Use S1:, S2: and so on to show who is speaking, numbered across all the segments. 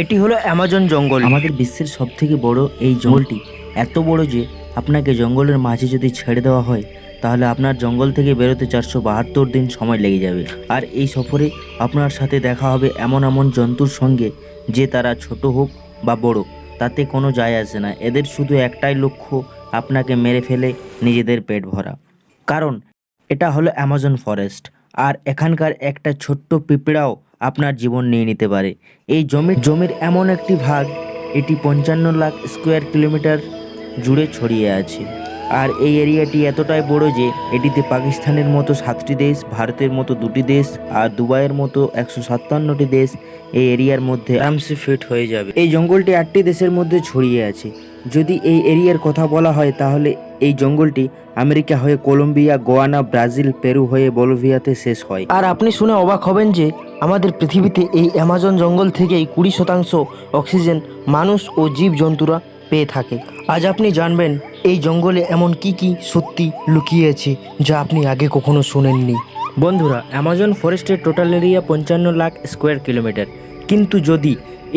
S1: এটি হলো অ্যামাজন জঙ্গল। আমাদের বিশ্বের সবথেকে বড় এই জঙ্গলটি এত বড় যে আপনাকে জঙ্গলের মাঝে যদি ছেড়ে দেওয়া হয় তাহলে আপনার জঙ্গল থেকে বেরোতে 472 দিন সময় লেগে যাবে। আর এই সফরে আপনার সাথে দেখা হবে এমন এমন জন্তুর সঙ্গে যে তারা ছোট হোক বা বড় তাতে কোনো যায় আসে না। এদের শুধু একটাই লক্ষ্য, আপনাকে মেরে ফেলে নিজেদের পেট ভরা। কারণ এটা হলো অ্যামাজন ফরেস্ট, আর এখানকার একটা ছোট্ট পিঁপড়াও আপনার জীবন নিয়ে নিতে পারে। এই জমির এমন একটি ভাগ, এটি 55 লাখ স্কোয়ার কিলোমিটার জুড়ে ছড়িয়ে আছে। আর এই এরিয়াটি এতটাই বড় যে এটিতে পাকিস্তানের মতো 7টি দেশ, ভারতের মতো 2টি দেশ আর দুবাইয়ের মতো 157টি দেশ এই এরিয়ার মধ্যে আরামসে ফিট হয়ে যাবে। এই জঙ্গলটি 8টি দেশের মধ্যে ছড়িয়ে আছে। যদি এই এরিয়ার কথা বলা হয় তাহলে এই জঙ্গলটি আমেরিকা হয়ে কলম্বিয়া, গোয়ানা, ব্রাজিল, পেরু হয়ে বলিভিয়াতে শেষ হয়। আর আপনি শুনে অবাক হবেন যে আমাদের পৃথিবীতে এই অ্যামাজন জঙ্গল থেকেই 20% অক্সিজেন মানুষ ও জীবজন্তুরা পেয়ে থাকে। আজ আপনি জানবেন এই জঙ্গলে এমন কি কি সত্যি লুকিয়ে আছে যা আপনি আগে কখনো শুনেননি। বন্ধুরা, অ্যামাজন ফরেস্টের total area 55 lakh square kilometre, কিন্তু যদি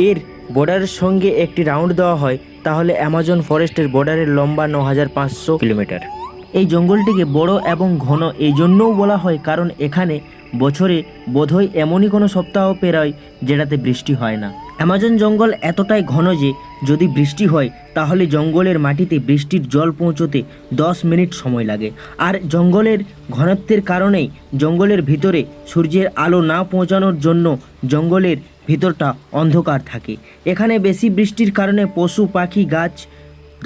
S1: এর বর্ডারের সঙ্গে একটি রাউন্ড দেওয়া হয় তাহলে অ্যামাজন ফরেস্টের বর্ডারের লম্বা 9500 কিলোমিটার। এই জঙ্গলটিকে বড় এবং ঘন এই জন্যও বলা হয় কারণ এখানে বছরে বোধহয় এমনই কোনো সপ্তাহ পেরোয় যেটাতে বৃষ্টি হয় না। অ্যামাজন জঙ্গল এতটাই ঘন যে যদি বৃষ্টি হয় তাহলে জঙ্গলের মাটিতে বৃষ্টির জল পৌঁছতে 10 মিনিট সময় লাগে। আর জঙ্গলের ঘনত্বের কারণেই জঙ্গলের ভিতরে সূর্যের আলো না পৌঁছানোর জন্য জঙ্গলের ভিতরটা অন্ধকার থাকে। এখানে বেশি বৃষ্টির কারণে পশু পাখি গাছ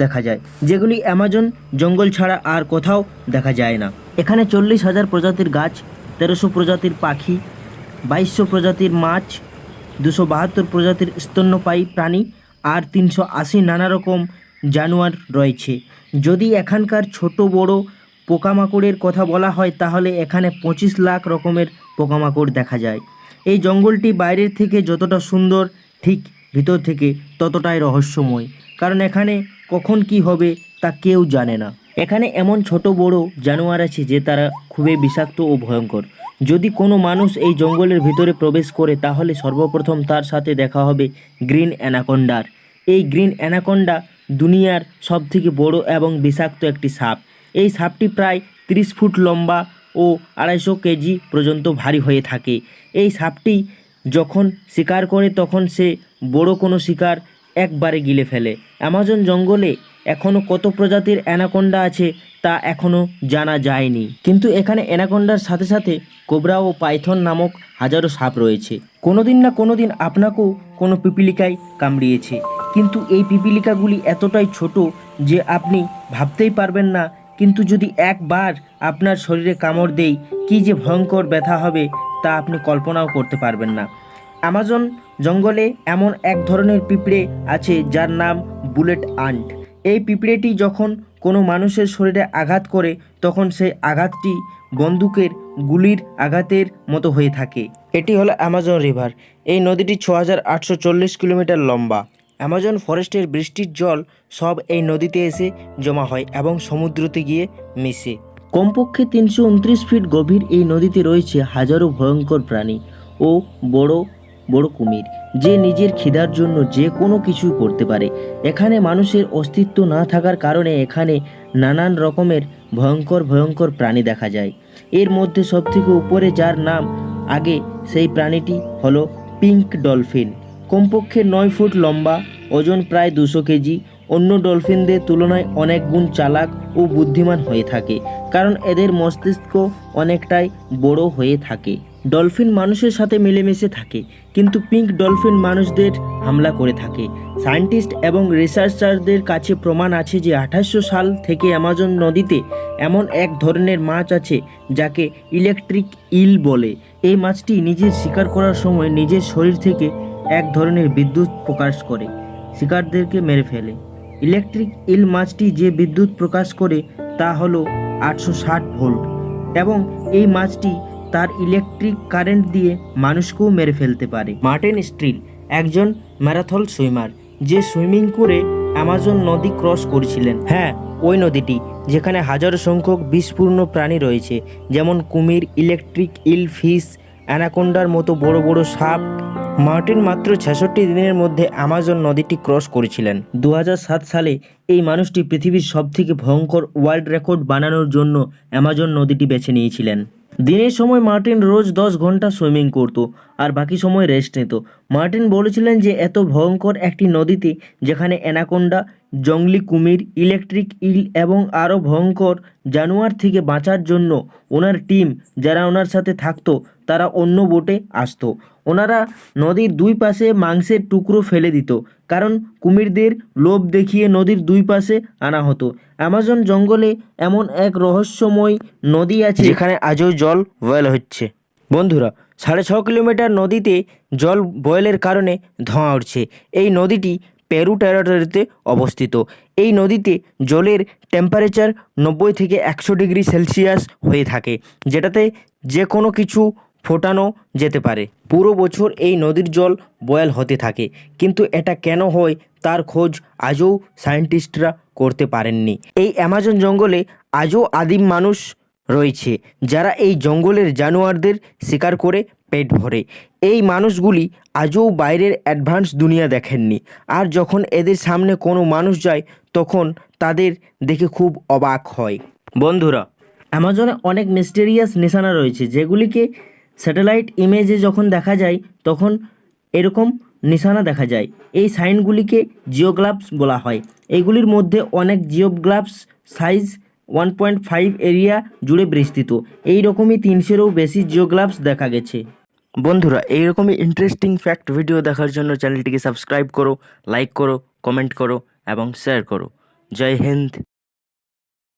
S1: দেখা যায়, যেগুলি অ্যামাজন জঙ্গল ছাড়া আর কোথাও দেখা যায় না। এখানে 40,000 প্রজাতির গাছ, 1300 প্রজাতির পাখি, 2200 প্রজাতির মাছ, 272 প্রজাতির স্তন্যপায়ী প্রাণী আর 380 নানা রকম জানোয়ার রয়েছে। যদি এখানকার ছোট বড় পোকামাকড়ের কথা বলা হয় তাহলে এখানে 25 লাখ রকমের পোকামাকড় দেখা যায়। এই জঙ্গলটি বাইরের থেকে যতটা সুন্দর ঠিক ভিতর থেকে ততটাই রহস্যময়, কারণ এখানে কখন কি হবে তা কেউ জানে না। এখানে এমন ছোট বড় জানোয়ার আছে যে তারা খুবই বিষাক্ত ও ভয়ঙ্কর। যদি কোনো মানুষ এই জঙ্গলের ভিতরে প্রবেশ করে তাহলে সর্বপ্রথম তার সাথে দেখা হবে গ্রিন অ্যানাকোন্ডার। এই গ্রিন অ্যানাকোন্ডা দুনিয়ার সবথেকে বড় এবং বিষাক্ত একটি সাপ। এই সাপটি প্রায় 30 ফুট লম্বা ও 250 কেজি পর্যন্ত ভারী হয়ে থাকে। এই সাপটি যখন শিকার করে তখন সে বড় কোনো শিকার একবারে গিলে ফেলে। অ্যামাজন জঙ্গলে এখনও কত প্রজাতির অ্যানাকোন্ডা আছে তা এখনও জানা যায়নি, কিন্তু এখানে অ্যানাকোন্ডার সাথে সাথে কোবরা ও পাইথন নামক হাজারো সাপ রয়েছে। কোনোদিন না কোনোদিন আপনাকেও কোনো পিপিলিকায় কামড়িয়েছে, কিন্তু এই পিপিলিকাগুলি এতটাই ছোট যে আপনি ভাবতেই পারবেন না, কিন্তু যদি একবার আপনার শরীরে কামড় দেয় কী যে ভয়ঙ্কর ব্যথা হবে তা আপনি কল্পনাও করতে পারবেন না। অ্যামাজন জঙ্গলে এমন এক ধরনের পিঁপড়ে আছে যার নাম বুলেট আন্ট। এই পিঁপড়েটি যখন কোনো মানুষের শরীরে আঘাত করে তখন সেই আঘাতটি বন্দুকের গুলির আঘাতের মতো হয়ে থাকে। এটি হলো অ্যামাজন রিভার। এই নদীটি 6840 কিলোমিটার লম্বা। অ্যামাজন ফরেস্টের বৃষ্টির জল সব এই নদীতে এসে জমা হয় এবং সমুদ্রতে গিয়ে মিশে। কমপক্ষে 329 ফিট গভীর এই নদীতে রয়েছে হাজারো ভয়ঙ্কর প্রাণী ও বড় বড় কুমির, যে নিজের খিদার জন্য যে কোনো কিছুই করতে পারে। এখানে মানুষের অস্তিত্ব না থাকার কারণে এখানে নানান রকমের ভয়ঙ্কর ভয়ঙ্কর প্রাণী দেখা যায়। এর মধ্যে সবথেকে উপরে যার নাম আগে সেই প্রাণীটি হলো পিঙ্ক ডলফিন। কমপক্ষে 9 ফুট লম্বা, ওজন প্রায় 200 কেজি। অন্য ডলফিনদের তুলনায় অনেক গুণ চালাক ও বুদ্ধিমান হয়ে থাকে, কারণ এদের মস্তিষ্ক অনেকটাই বড় হয়ে থাকে। ডলফিন মানুষের সাথে মিলেমিশে থাকে, কিন্তু পিঙ্ক ডলফিন মানুষদের হামলা করে থাকে। সায়েন্টিস্ট এবং রিসার্চারদের কাছে প্রমাণ আছে যে 2800 সাল থেকে অ্যামাজন নদীতে এমন এক ধরনের মাছ আছে যাকে ইলেকট্রিক ইল বলে। এই মাছটি নিজের শিকার করার সময় নিজের শরীর থেকে এক ধরনের বিদ্যুৎ প্রকাশ করে শিকারদেরকে মেরে ফেলে। ইলেকট্রিক ইল মাছটি যে বিদ্যুৎ প্রকাশ করে তা হলো 860 ভোল্ট, এবং এই মাছটি তার ইলেকট্রিক কারেন্ট দিয়ে মানুষকেও মেরে ফেলতে পারে। মার্টিন স্ট্রিল একজন ম্যারাথন সুইমার, যে সুইমিং করে অ্যামাজন নদী ক্রস করেছিলেন। হ্যাঁ, ওই নদীটি যেখানে হাজারো সংখ্যক বিষপূর্ণ প্রাণী রয়েছে, যেমন কুমির, ইলেকট্রিক ইল, ফিশ, অ্যানাকোন্ডার মতো বড় বড় সাপ, মার্টিন মাত্র 66 দিনের মধ্যে অ্যামাজন নদীটি ক্রস করেছিলেন। 2007 সালে এই মানুষটি পৃথিবীর সবথেকে ভয়ঙ্কর ওয়ার্ল্ড রেকর্ড বানানোর জন্য অ্যামাজন নদীটি বেছে নিয়েছিলেন। দিনের সময় মার্টিন রোজ 10 ঘন্টা সুইমিং করত আর বাকি সময় রেস্ট নিত। মার্টিন বলেছিলেন যে এত ভয়ঙ্কর একটি নদীতে যেখানে অ্যানাকোন্ডা, জংলি কুমির, ইলেকট্রিক ইল এবং আরও ভয়ঙ্কর জানোয়ার থেকে বাঁচার জন্য ওনার টিম যারা ওনার সাথে থাকতো তারা অন্য বোটে আসতো। ওনারা নদীর দুই পাশে মাংসের টুকরো ফেলে দিত, কারণ কুমিরদের লোভ দেখিয়ে নদীর দুই পাশে আনা হতো। অ্যামাজন জঙ্গলে এমন এক রহস্যময় নদী আছে যেখানে আজও জল বয়েল হচ্ছে। বন্ধুরা, 6.5 কিলোমিটার নদীতে জল বয়েলের কারণে ধোঁয়া উঠছে। এই নদীটি পেরু টেরিটরিতে অবস্থিত। এই নদীতে জলের টেম্পারেচার 90 থেকে 100 ডিগ্রি সেলসিয়াস হয়ে থাকে, যেটাতে যে কোনো কিছু ফোটানো যেতে পারে। পুরো বছর এই নদীর জল বয়েল হতে থাকে, কিন্তু এটা কেন হয় তার খোঁজ আজও সায়েন্টিস্টরা করতে পারেননি। এই অ্যামাজন জঙ্গলে আজও আদিম মানুষ রয়েছে যারা এই জঙ্গলের জানোয়ারদের শিকার করে পেট ভরে। এই মানুষগুলি আজও বাইরের অ্যাডভান্স দুনিয়া দেখেননি, আর যখন এদের সামনে কোনো মানুষ যায় তখন তাদের দেখে খুব অবাক হয়। বন্ধুরা, অ্যামাজনে অনেক মিস্টেরিয়াস নিশানা রয়েছে যেগুলিকে স্যাটেলাইট ইমেজে যখন দেখা যায় তখন এরকম নিশানা দেখা যায়। এই সাইনগুলিকে জিওগ্লাফস বলা হয়। এইগুলির মধ্যে অনেক জিওগ্লাফস সাইজ 1.5 এরিয়া জুড়ে বিস্তৃত। এই রকমই 300-এরও বেশি জিওগ্লাফস দেখা গেছে। বন্ধুরা, এইরকমই ইন্টারেস্টিং ফ্যাক্ট ভিডিও দেখার জন্য চ্যানেলটিকে সাবস্ক্রাইব করো, লাইক করো, কমেন্ট করো এবং শেয়ার করো। জয় হিন্দ।